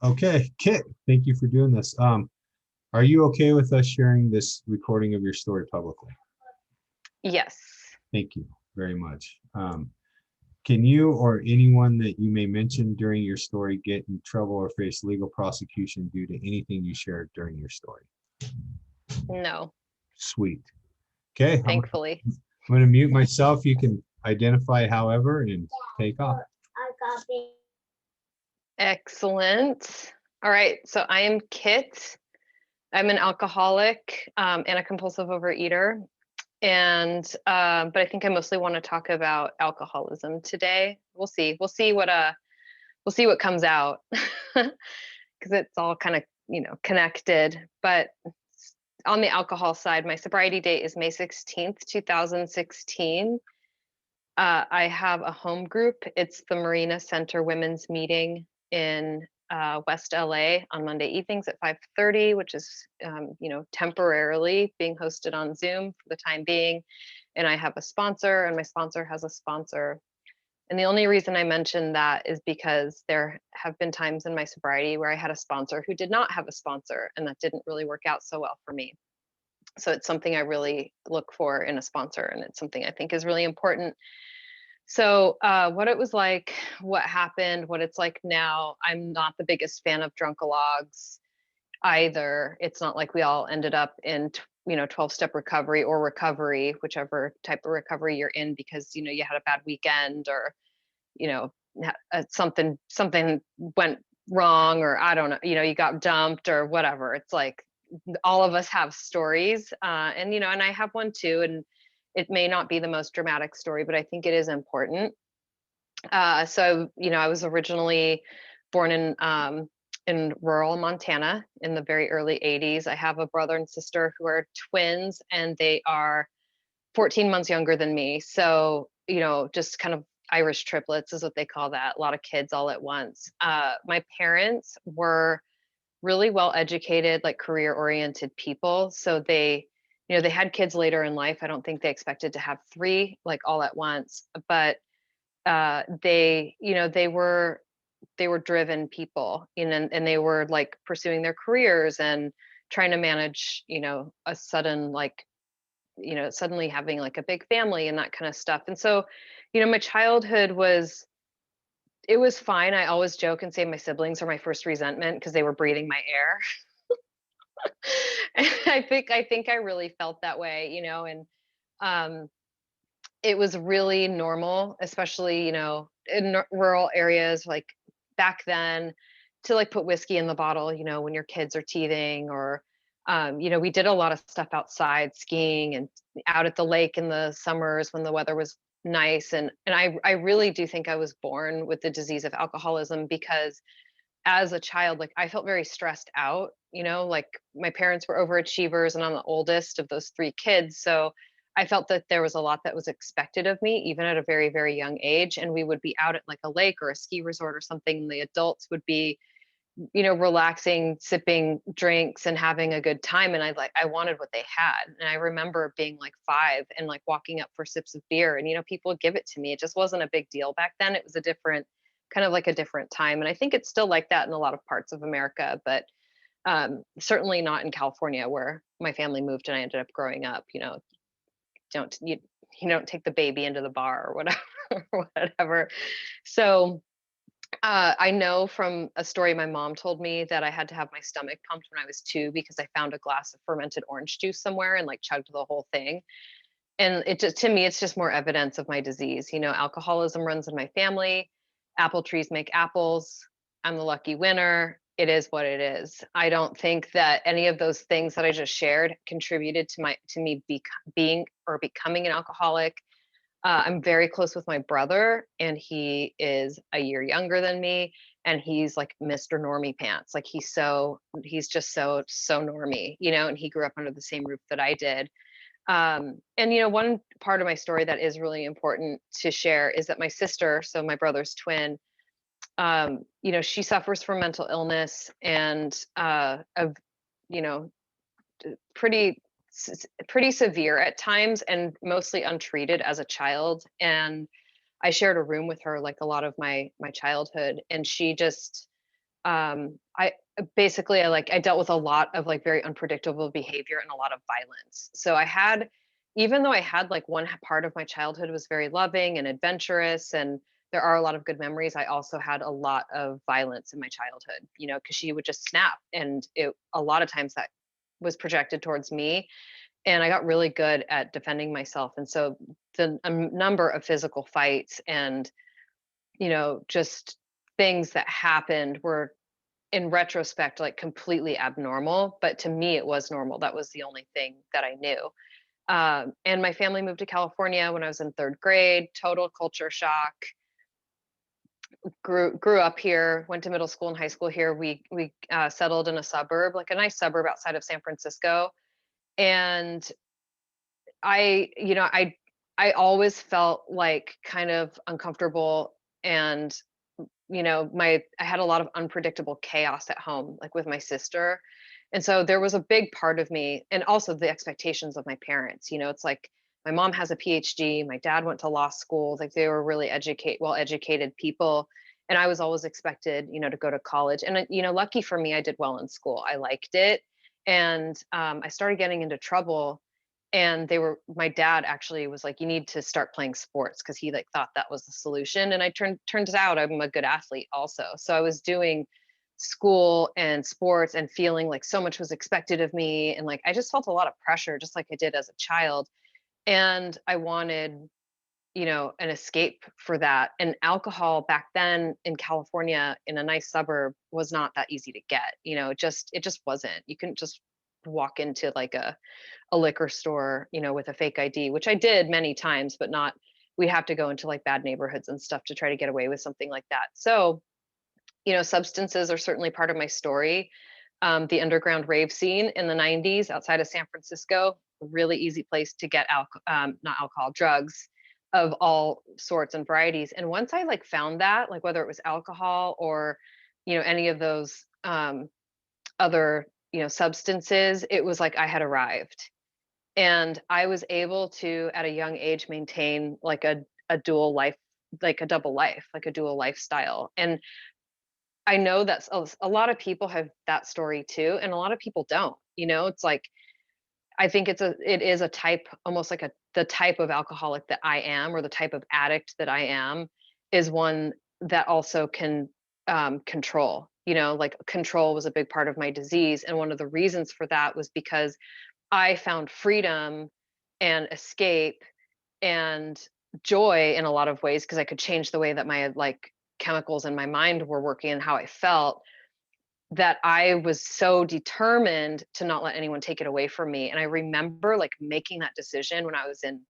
Okay, Kit, thank you for doing this. Are you okay with us sharing this recording of your story publicly? Yes. Thank you very much. Can you or anyone that you may mention during your story get in trouble or face legal prosecution due to anything you shared during your story? No, Sweet. Okay, thankfully. I'm going to mute myself. You can identify however and take off. Excellent. All right. So I am Kit. I'm an alcoholic and a compulsive overeater. But I think I mostly want to talk about alcoholism today. We'll see. We'll see what comes out because it's all kind of, connected. But on the alcohol side, my sobriety date is May 16th, 2016. I have a home group. It's the Marina Center Women's Meeting in West LA on Monday evenings at 5:30, which is, temporarily being hosted on Zoom for the time being. And I have a sponsor, and my sponsor has a sponsor. And the only reason I mention that is because there have been times in my sobriety where I had a sponsor who did not have a sponsor, and that didn't really work out so well for me. So it's something I really look for in a sponsor, and it's something I think is really important. So, what it was like, what happened, what it's like now, I'm not the biggest fan of drunkalogs either. It's not like we all ended up in, 12-step recovery or recovery, whichever type of recovery you're in, because, you had a bad weekend or, you know, something went wrong, or I don't know, you got dumped or whatever. It's like all of us have stories, and I have one too, and it may not be the most dramatic story, but I think it is important. I was originally born in rural Montana in the very early 80s. I have a brother and sister who are twins, and they are 14 months younger than me. So, just kind of Irish triplets is what they call that. A lot of kids all at once. My parents were really well educated, like career oriented people. So they had kids later in life. I don't think they expected to have three like all at once, but they were driven people, and they were like pursuing their careers and trying to manage, a sudden like, suddenly having like a big family and that kind of stuff. And so, my childhood was fine. I always joke and say my siblings are my first resentment because they were breathing my air. And I think I really felt that way, and um it was really normal, especially, in rural areas like back then, to like put whiskey in the bottle, when your kids are teething, or we did a lot of stuff outside, skiing and out at the lake in the summers when the weather was nice. And I really do think I was born with the disease of alcoholism because as a child, like I felt very stressed out, like my parents were overachievers and I'm the oldest of those three kids. So I felt that there was a lot that was expected of me, even at a very, very young age. And we would be out at like a lake or a ski resort or something. And the adults would be, relaxing, sipping drinks and having a good time. And I wanted what they had. And I remember being like 5 and like walking up for sips of beer, and, people would give it to me. It just wasn't a big deal back then. It was a different kind of like a different time. And I think it's still like that in a lot of parts of America, but certainly not in California where my family moved and I ended up growing up. Don't you don't take the baby into the bar or whatever, or whatever. So I know from a story my mom told me that I had to have my stomach pumped when I was 2 because I found a glass of fermented orange juice somewhere and like chugged the whole thing. And it just, to me, it's just more evidence of my disease. Alcoholism runs in my family. Apple trees make apples. I'm the lucky winner. It is what it is. I don't think that any of those things that I just shared contributed to me being or becoming an alcoholic. I'm very close with my brother, and he is a year younger than me, and he's like Mr. Normie Pants. Like he's just so normie, and he grew up under the same roof that I did. And one part of my story that is really important to share is that my sister, so my brother's twin, she suffers from mental illness and of, you know, pretty pretty severe at times and mostly untreated as a child. And I shared a room with her like a lot of my childhood, and she just I basically I dealt with a lot of like very unpredictable behavior and a lot of violence. So I had, even though I had like part of my childhood was very loving and adventurous, and there are a lot of good memories, I also had a lot of violence in my childhood, because she would just snap, and a lot of times that was projected towards me, and I got really good at defending myself. And so the number of physical fights and, just things that happened were, in retrospect, like completely abnormal, but to me it was normal. That was the only thing that I knew. And my family moved to California when I was in third grade. Total culture shock. Grew up here. Went to middle school and high school here. We settled in a suburb, like a nice suburb outside of San Francisco. And I, you know, I always felt like kind of uncomfortable, and I had a lot of unpredictable chaos at home, like with my sister. And so there was a big part of me, and also the expectations of my parents. It's like my mom has a PhD, my dad went to law school, like they were really well educated people. And I was always expected, to go to college. And, lucky for me, I did well in school. I liked it. And I started getting into trouble, and my dad actually was like, you need to start playing sports, because he like thought that was the solution. And turns out I'm a good athlete also. So I was doing school and sports and feeling like so much was expected of me, and like I just felt a lot of pressure, just like I did as a child. And I wanted, an escape for that. And alcohol back then in California in a nice suburb was not that easy to get. It just wasn't. You couldn't just walk into like a liquor store, with a fake ID, which I did many times, but not, we have to go into like bad neighborhoods and stuff to try to get away with something like that. So, substances are certainly part of my story. The underground rave scene in the 90s outside of San Francisco, a really easy place to get not alcohol, drugs of all sorts and varieties. And once I like found that, like whether it was alcohol or, any of those other, substances, it was like I had arrived. And I was able to, at a young age, maintain like a dual life, like a double life, like a dual lifestyle. And I know that a lot of people have that story too, and a lot of people don't. It's like I think it is a type, almost like the type of alcoholic that I am, or the type of addict that I am, is one that also can control. Like control was a big part of my disease, and one of the reasons for that was because I found freedom and escape and joy in a lot of ways, because I could change the way that my like chemicals in my mind were working and how I felt, that I was so determined to not let anyone take it away from me. And I remember like making that decision when I was in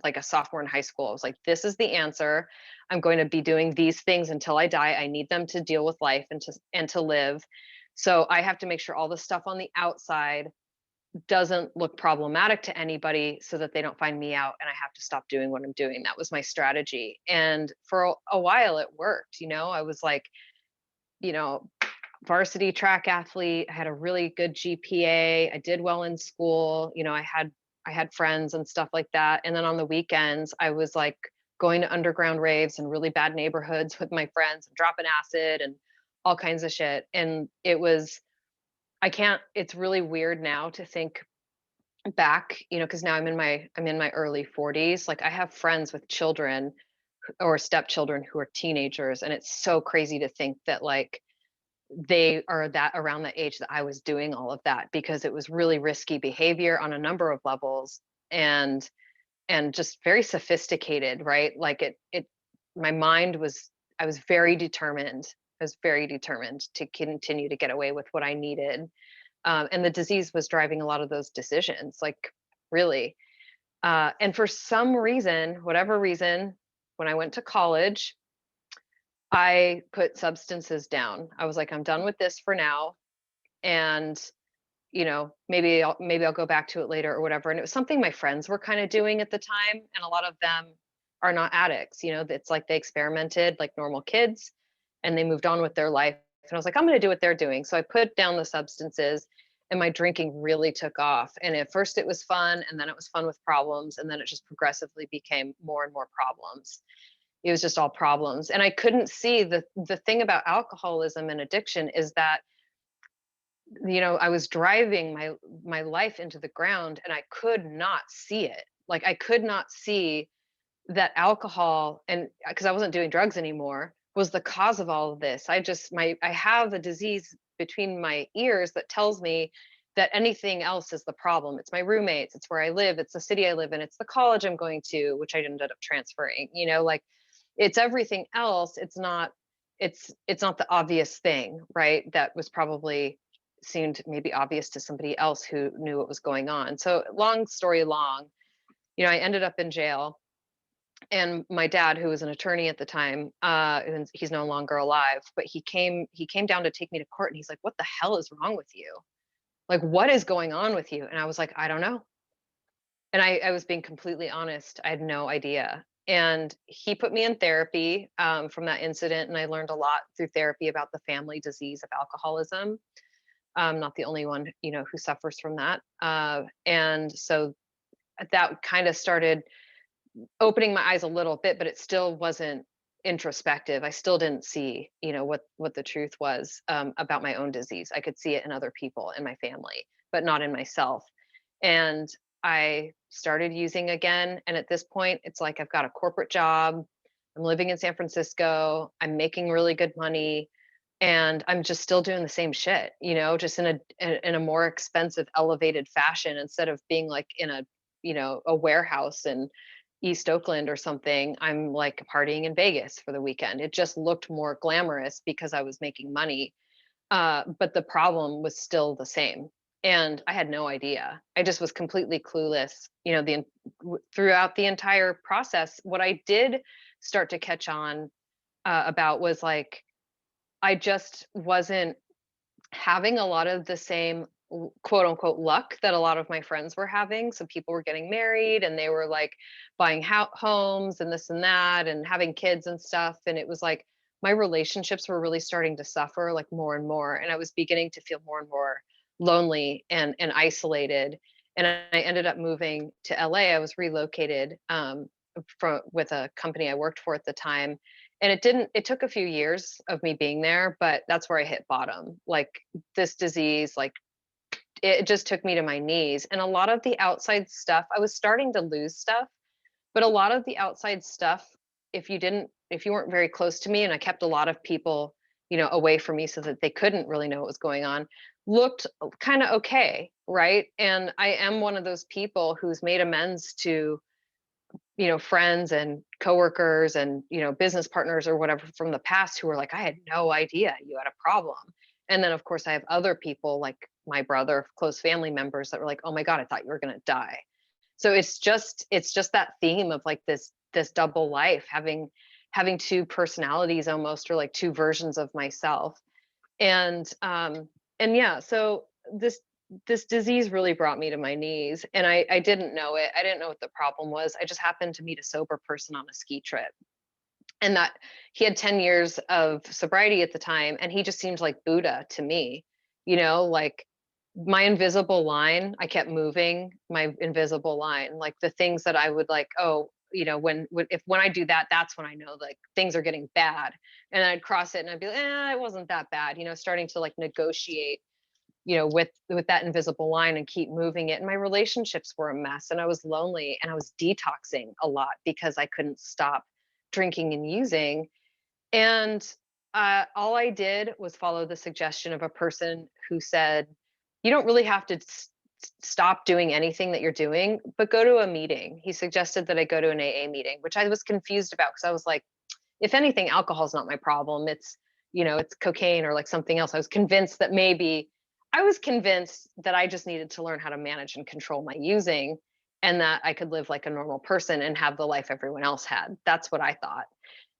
like a sophomore in high school. I was like, this is the answer. I'm going to be doing these things until I die. I need them to deal with life and to live. So I have to make sure all the stuff on the outside doesn't look problematic to anybody, so that they don't find me out and I have to stop doing what I'm doing. That was my strategy. And for a while it worked. I was like, you know, varsity track athlete. I had a really good GPA. I did well in school. I had friends and stuff like that. And then on the weekends, I was like going to underground raves in really bad neighborhoods with my friends and dropping acid and all kinds of shit. And I can't, it's really weird now to think back, because now I'm in my early 40s. Like I have friends with children or stepchildren who are teenagers, and it's so crazy to think that like they are that around the age that I was doing all of that, because it was really risky behavior on a number of levels, and just very sophisticated, right? Like my mind was, I was very determined. I was very determined to continue to get away with what I needed. And the disease was driving a lot of those decisions, like really. And for some reason, whatever reason, when I went to college, I put substances down. I was like, I'm done with this for now. And, maybe I'll go back to it later or whatever. And it was something my friends were kind of doing at the time. And a lot of them are not addicts. It's like they experimented like normal kids and they moved on with their life. And I was like, I'm going to do what they're doing. So I put down the substances, and my drinking really took off. And at first it was fun, and then it was fun with problems. And then it just progressively became more and more problems. It was just all problems. And I couldn't see the thing about alcoholism and addiction is that, I was driving my life into the ground and I could not see it. Like I could not see that alcohol, and because I wasn't doing drugs anymore, was the cause of all of this. I have a disease between my ears that tells me that anything else is the problem. It's my roommates, it's where I live, it's the city I live in, it's the college I'm going to, which I ended up transferring, like it's everything else. It's not the obvious thing, right? That was probably seemed maybe obvious to somebody else who knew what was going on. So long story long, I ended up in jail, and my dad, who was an attorney at the time, and he's no longer alive, but he came down to take me to court, and he's like, "What the hell is wrong with you? Like, what is going on with you?" And I was like, "I don't know." And I was being completely honest. I had no idea. And he put me in therapy from that incident, and I learned a lot through therapy about the family disease of alcoholism. I'm not the only one, who suffers from that. And so that kind of started opening my eyes a little bit, but it still wasn't introspective. I still didn't see, what the truth was about my own disease. I could see it in other people in my family, but not in myself. And I started using again. And at this point, it's like I've got a corporate job. I'm living in San Francisco. I'm making really good money. And I'm just still doing the same shit, just in a more expensive, elevated fashion, instead of being like in a warehouse in East Oakland or something. I'm like partying in Vegas for the weekend. It just looked more glamorous because I was making money. But the problem was still the same. And I had no idea. I just was completely clueless, throughout the entire process. What I did start to catch on about was like, I just wasn't having a lot of the same quote unquote luck that a lot of my friends were having. So people were getting married and they were like buying homes and this and that and having kids and stuff. And it was like my relationships were really starting to suffer like more and more. And I was beginning to feel more and more lonely and isolated. And I ended up moving to LA. I was relocated with a company I worked for at the time. And it took a few years of me being there, but that's where I hit bottom. Like this disease, like it just took me to my knees. And a lot of the outside stuff, I was starting to lose stuff, but a lot of the outside stuff, if you weren't very close to me, and I kept a lot of people, away from me so that they couldn't really know what was going on, looked kind of okay, right? And I am one of those people who's made amends to, friends and coworkers and, business partners or whatever from the past who were like, I had no idea you had a problem. And then of course I have other people like my brother, close family members that were like, oh my God, I thought you were going to die. So it's just that theme of like this double life, having two personalities almost, or like two versions of myself. And yeah, so this disease really brought me to my knees, and I didn't know it. I didn't know what the problem was. I just happened to meet a sober person on a ski trip, and that he had 10 years of sobriety at the time, and he just seemed like Buddha to me. Like my invisible line, I kept moving my invisible line, like the things that I would like, oh, when I do that, that's when I know like things are getting bad. And I'd cross it and I'd be like, it wasn't that bad, starting to like negotiate, with that invisible line and keep moving it. And my relationships were a mess, and I was lonely, and I was detoxing a lot because I couldn't stop drinking and using. And all I did was follow the suggestion of a person who said, you don't really have to stop doing anything that you're doing, but go to a meeting. He suggested that I go to an AA meeting, which I was confused about because I was like, if anything, alcohol's not my problem. It's cocaine or like something else. I was convinced that I just needed to learn how to manage and control my using, and that I could live like a normal person and have the life everyone else had. That's what I thought.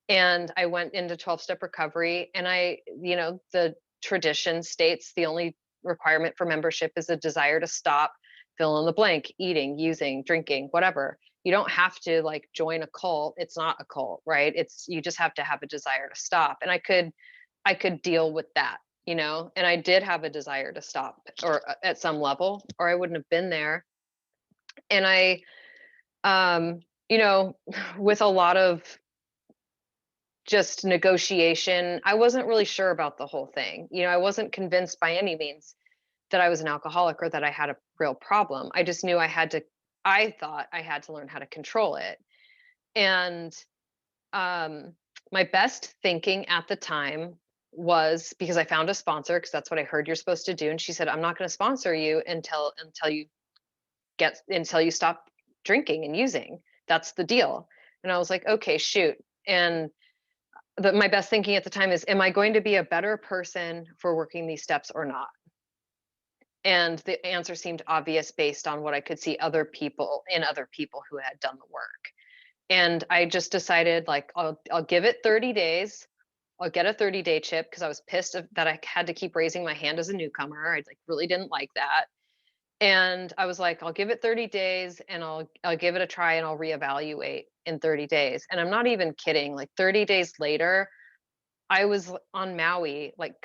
And I went into 12-step recovery, and the tradition states the only requirement for membership is a desire to stop, fill in the blank, eating, using, drinking, whatever. You don't have to like join a cult. It's not a cult, right? You just have to have a desire to stop. And I could deal with that, and I did have a desire to stop, or at some level, or I wouldn't have been there. And I, um, with a lot of just negotiation. I wasn't really sure about the whole thing. I wasn't convinced by any means that I was an alcoholic or that I had a real problem. I just knew I thought I had to learn how to control it. And um, my best thinking at the time was, because I found a sponsor, because that's what I heard you're supposed to do. And she said, I'm not going to sponsor you until you stop drinking and using. That's the deal. And I was like, okay, shoot. And my best thinking at the time is, am I going to be a better person for working these steps or not? And the answer seemed obvious based on what I could see other people who had done the work. And I just decided, like, I'll give it 30 days. I'll get a 30-day chip, because I was pissed that I had to keep raising my hand as a newcomer. I like really didn't like that. And I was like, I'll give it 30 days and I'll give it a try, and I'll reevaluate in 30 days. And I'm not even kidding. Like 30 days later, I was on Maui, like,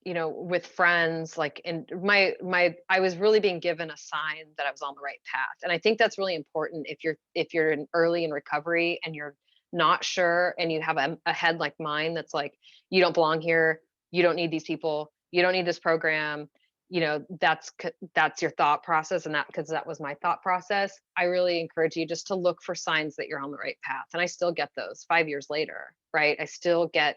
with friends, like, and I was really being given a sign that I was on the right path. And I think that's really important if you're early in recovery and you're not sure, and you have a head like mine that's like, you don't belong here, you don't need these people, you don't need this program. That's your thought process, and because that was my thought process. I really encourage you just to look for signs that you're on the right path. And I still get those 5 years later, right? I still get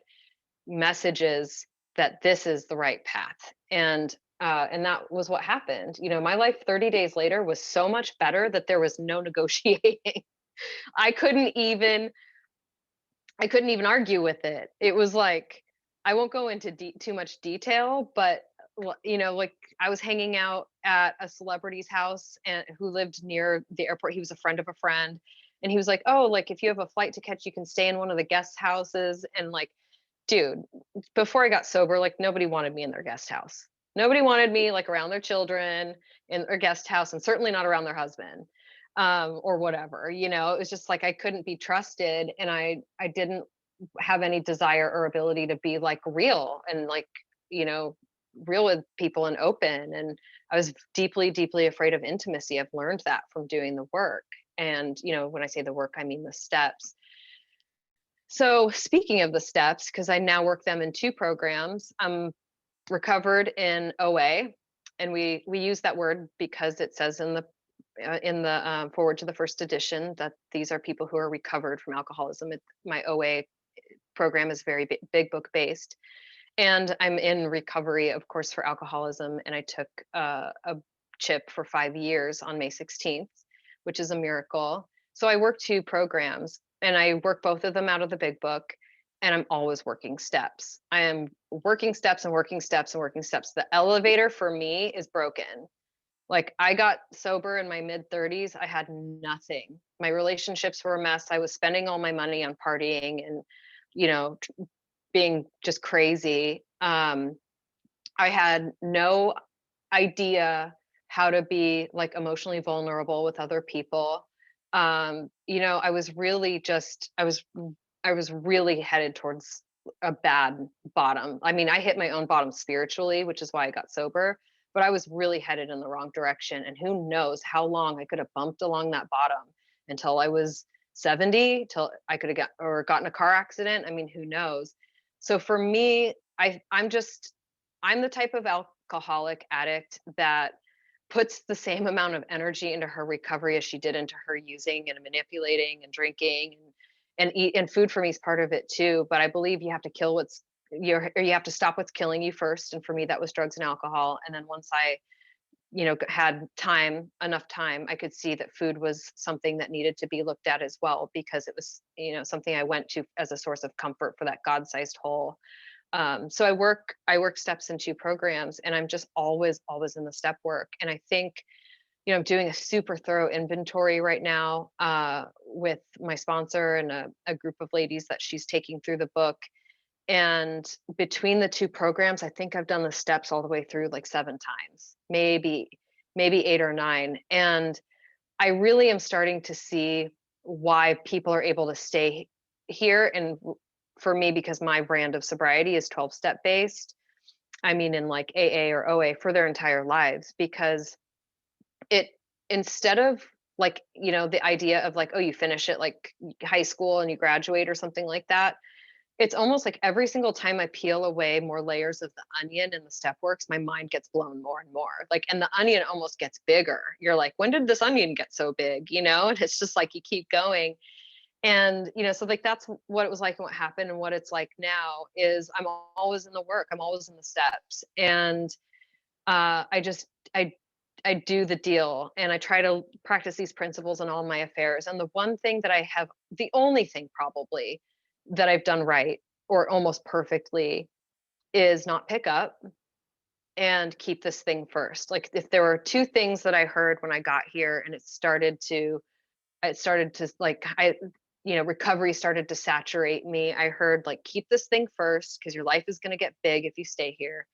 messages that this is the right path. And that was what happened. My life 30 days later was so much better that there was no negotiating. I couldn't even I couldn't even argue with it. It was like, I won't go into too much detail, but like, I was hanging out at a celebrity's house and who lived near the airport. He was a friend of a friend, and he was like, "Oh, like, if you have a flight to catch, you can stay in one of the guest houses." And like, dude, before I got sober, like, nobody wanted me in their guest house. Nobody wanted me, like, around their children in their guest house, and certainly not around their husband, or whatever. It was just like I couldn't be trusted, and I didn't have any desire or ability to be like real and like, you know, real with people and open. And I was deeply, deeply afraid of intimacy. I've learned that from doing the work. And, when I say the work, I mean the steps. So speaking of the steps, because I now work them in two programs, I'm recovered in OA, and we use that word because it says in the forward to the first edition that these are people who are recovered from alcoholism. My OA program is very big book based, and I'm in recovery, of course, for alcoholism. And I took a chip for 5 years on May 16th, which is a miracle. So I work two programs, and I work both of them out of the big book. And I'm always working steps. I am working steps and working steps and working steps. The elevator for me is broken. Like, I got sober in my mid 30s. I had nothing. My relationships were a mess. I was spending all my money on partying and, being just crazy. I had no idea how to be like emotionally vulnerable with other people. I was really I was really headed towards a bad bottom. I mean, I hit my own bottom spiritually, which is why I got sober, but I was really headed in the wrong direction. And who knows how long I could have bumped along that bottom until I was 70, till I could have gotten a car accident. I mean, who knows? So for me, I'm the type of alcoholic addict that puts the same amount of energy into her recovery as she did into her using and manipulating and drinking, and eat, and food for me is part of it too. But I believe you have to you have to stop what's killing you first. And for me, that was drugs and alcohol. And then once I, had enough time, I could see that food was something that needed to be looked at as well, because it was, something I went to as a source of comfort for that God-sized hole. So I work steps in two programs, and I'm just always, always in the step work. And I think, I'm doing a super thorough inventory right now, with my sponsor and a group of ladies that she's taking through the book. And between the two programs, I think I've done the steps all the way through like 7 times, maybe 8 or 9. And I really am starting to see why people are able to stay here. And for me, because my brand of sobriety is 12-step based, I mean, in like AA or OA for their entire lives, because it, instead of like, the idea of like, oh, you finish it like high school and you graduate or something like that. it's almost like every single time I peel away more layers of the onion in the step works, my mind gets blown more and more. Like, and the onion almost gets bigger. You're like, when did this onion get so big? You know, and it's just like you keep going. And, so like that's what it was like and what happened. And what it's like now is I'm always in the work, I'm always in the steps. And I just, I do the deal and I try to practice these principles in all my affairs. And the one thing that I have, the only thing probably that I've done right or almost perfectly is not pick up and keep this thing first. Like if there were two things that I heard when I got here and it started to like recovery started to saturate me. I heard like keep this thing first because your life is going to get big if you stay here,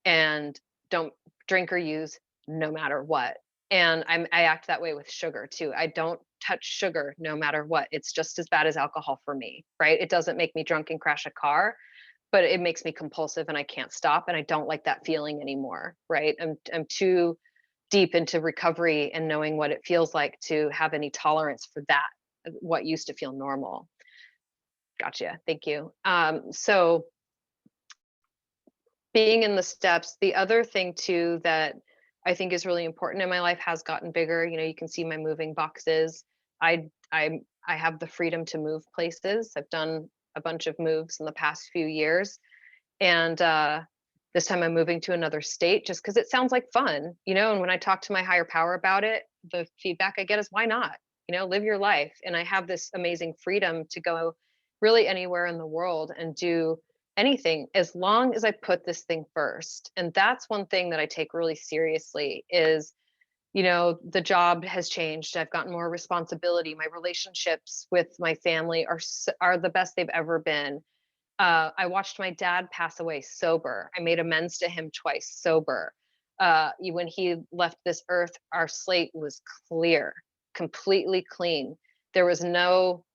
and don't drink or use no matter what. And I act that way with sugar too. I don't touch sugar no matter what. It's just as bad as alcohol for me, right? It doesn't make me drunk and crash a car, but it makes me compulsive and I can't stop and I don't like that feeling anymore, right? I'm too deep into recovery and knowing what it feels like to have any tolerance for that, what used to feel normal. Gotcha. Thank you. So being in the steps, the other thing too that I think is really important in my life has gotten bigger. You can see my moving boxes. I have the freedom to move places. I've done a bunch of moves in the past few years, and this time I'm moving to another state just because it sounds like fun. And when I talk to my higher power about it, the feedback I get is why not? Live your life. And I have this amazing freedom to go really anywhere in the world and do anything as long as I put this thing first. And that's one thing that I take really seriously is, the job has changed. I've gotten more responsibility. My relationships with my family are the best they've ever been. I watched my dad pass away sober. I made amends to him twice sober. When he left this earth, our slate was clear, completely clean. There was no,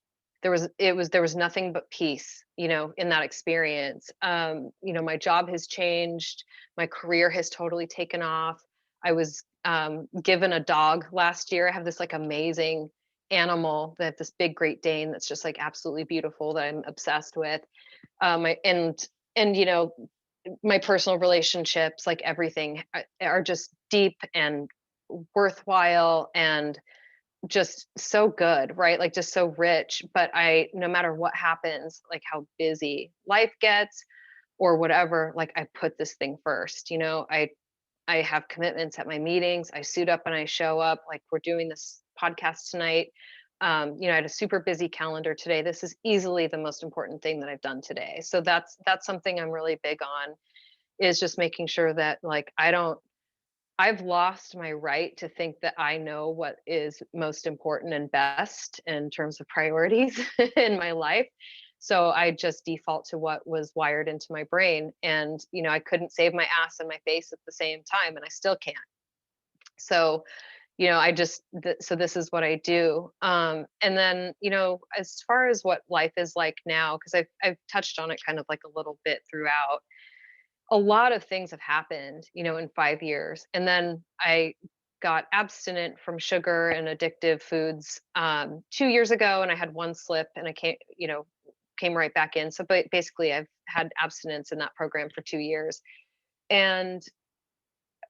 there was nothing but peace, in that experience. My job has changed. My career has totally taken off. I was given a dog last year. I have this like amazing animal that this big Great Dane that's just like absolutely beautiful that I'm obsessed with. And my personal relationships, like everything, are just deep and worthwhile and just so good, right? Like just so rich. But no matter what happens, like how busy life gets or whatever, like I put this thing first. I have commitments at my meetings. I suit up and I show up. Like we're doing this podcast tonight. I had a super busy calendar today. This is easily the most important thing that I've done today. So that's something I'm really big on, is just making sure that like I've lost my right to think that I know what is most important and best in terms of priorities in my life. So I just default to what was wired into my brain. And, I couldn't save my ass and my face at the same time, and I still can't. So, so this is what I do. And then, as far as what life is like now, because I've touched on it kind of like a little bit throughout, a lot of things have happened, in 5 years. And then I got abstinent from sugar and addictive foods 2 years ago, and I had one slip, and I came right back in. So, but basically, I've had abstinence in that program for 2 years, and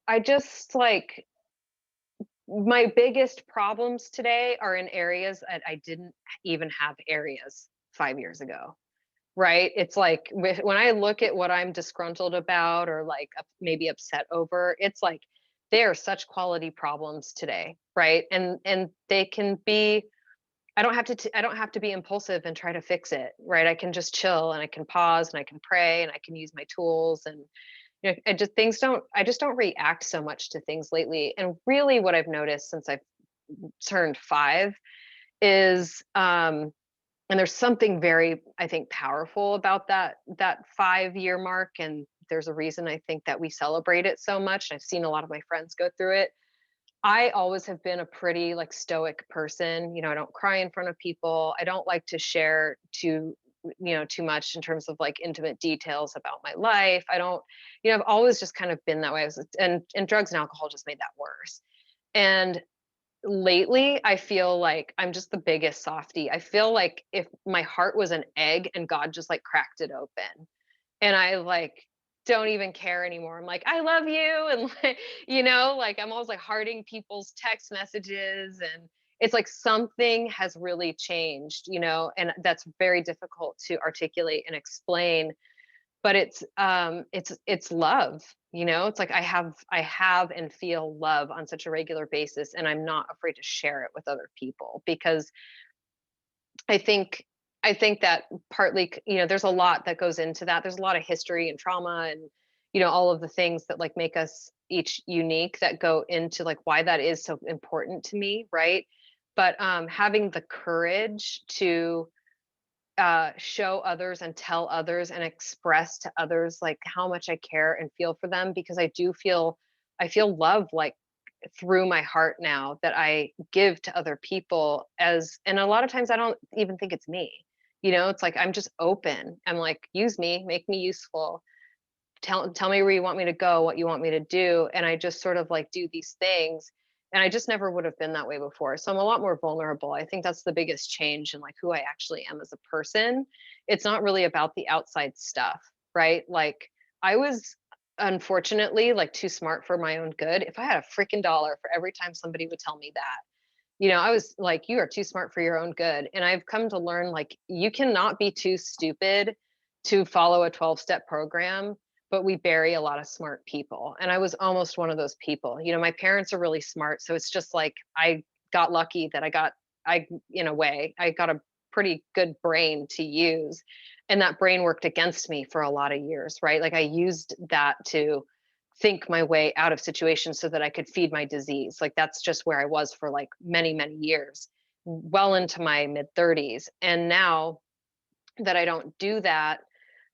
I just like my biggest problems today are in areas that I didn't even have areas 5 years ago. Right? It's like when I look at what I'm disgruntled about or like maybe upset over, it's like they are such quality problems today, right? And they can be. I don't have to be impulsive and try to fix it, right? I can just chill and I can pause and I can pray and I can use my tools and I just don't react so much to things lately. And really, what I've noticed since I've turned 5 is and there's something very, I think, powerful about that 5-year mark, and there's a reason I think that we celebrate it so much. I've seen a lot of my friends go through it. I always have been a pretty like stoic person. I don't cry in front of people. I don't like to share too much in terms of like intimate details about my life. I don't, I've always just kind of been that way. And drugs and alcohol just made that worse. And lately, I feel like I'm just the biggest softie. I feel like if my heart was an egg and God just like cracked it open, and I like don't even care anymore. I'm like, I love you. And like, like I'm always like hearting people's text messages. And it's like something has really changed, and that's very difficult to articulate and explain. But it's love. It's like I have and feel love on such a regular basis, and I'm not afraid to share it with other people because I think I think that partly, there's a lot that goes into that. There's a lot of history and trauma and, all of the things that like make us each unique that go into like why that is so important to me, right? But having the courage to show others and tell others and express to others like how much I care and feel for them, because I feel love like through my heart now that I give to other people, and a lot of times I don't even think it's me. It's like I'm just open. I'm like, use me, make me useful. Tell me where you want me to go, what you want me to do, and I just sort of like do these things. And I just never would have been that way before. So I'm a lot more vulnerable. I think that's the biggest change in like who I actually am as a person. It's not really about the outside stuff, right? Like I was unfortunately like too smart for my own good. If I had a freaking dollar for every time somebody would tell me that, I was like, you are too smart for your own good. And I've come to learn like you cannot be too stupid to follow a 12-step program, but we bury a lot of smart people. And I was almost one of those people. My parents are really smart. So it's just like I got lucky that in a way, I got a pretty good brain to use. And that brain worked against me for a lot of years, right? Like I used that to think my way out of situations so that I could feed my disease. Like that's just where I was for like many, many years, well into my mid 30s. And now that I don't do that,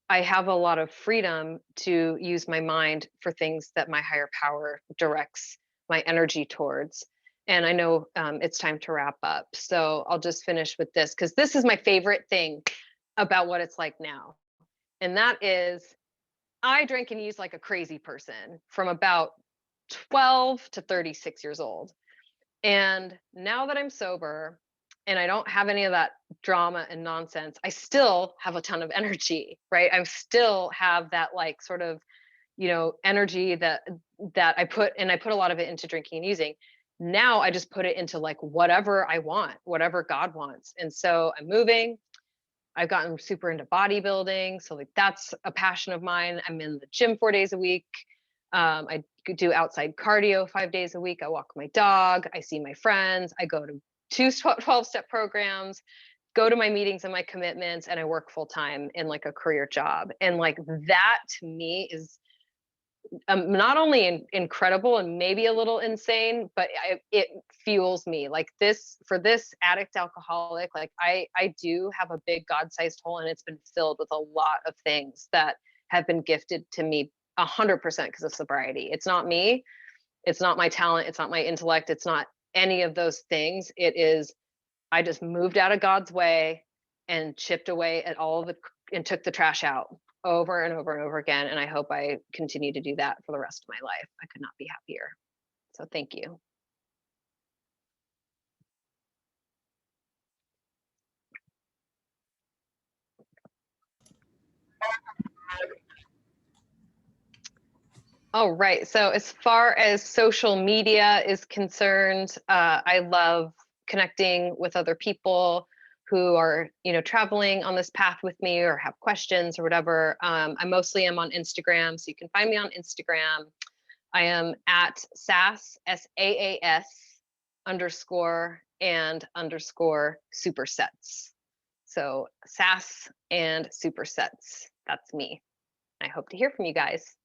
I have a lot of freedom to use my mind for things that my higher power directs my energy towards. And I know it's time to wrap up. So I'll just finish with this because this is my favorite thing about what it's like now. And that is I drank and used like a crazy person from about 12 to 36 years old. And now that I'm sober and I don't have any of that drama and nonsense, I still have a ton of energy, right? I still have that like sort of, energy that I put a lot of it into drinking and using. Now I just put it into like whatever I want, whatever God wants. And so I'm moving, I've gotten super into bodybuilding. So like that's a passion of mine. I'm in the gym 4 days a week. I do outside cardio 5 days a week. I walk my dog. I see my friends. I go to two 12-step programs, go to my meetings and my commitments, and I work full time in like a career job. And like that to me is not only incredible and maybe a little insane, but it fuels me. Like this for this addict alcoholic, like I do have a big God-sized hole, and it's been filled with a lot of things that have been gifted to me 100% because of sobriety. It's not me. It's not my talent. It's not my intellect. It's not any of those things. It is I just moved out of God's way and chipped away at all of the and took the trash out over and over and over again. And I hope I continue to do that for the rest of my life. I could not be happier. So thank you. All right. So as far as social media is concerned, I love connecting with other people who are, traveling on this path with me or have questions or whatever. I mostly am on Instagram, so you can find me on Instagram. I am at SAAS underscore and underscore supersets. So SAS and supersets. That's me. I hope to hear from you guys.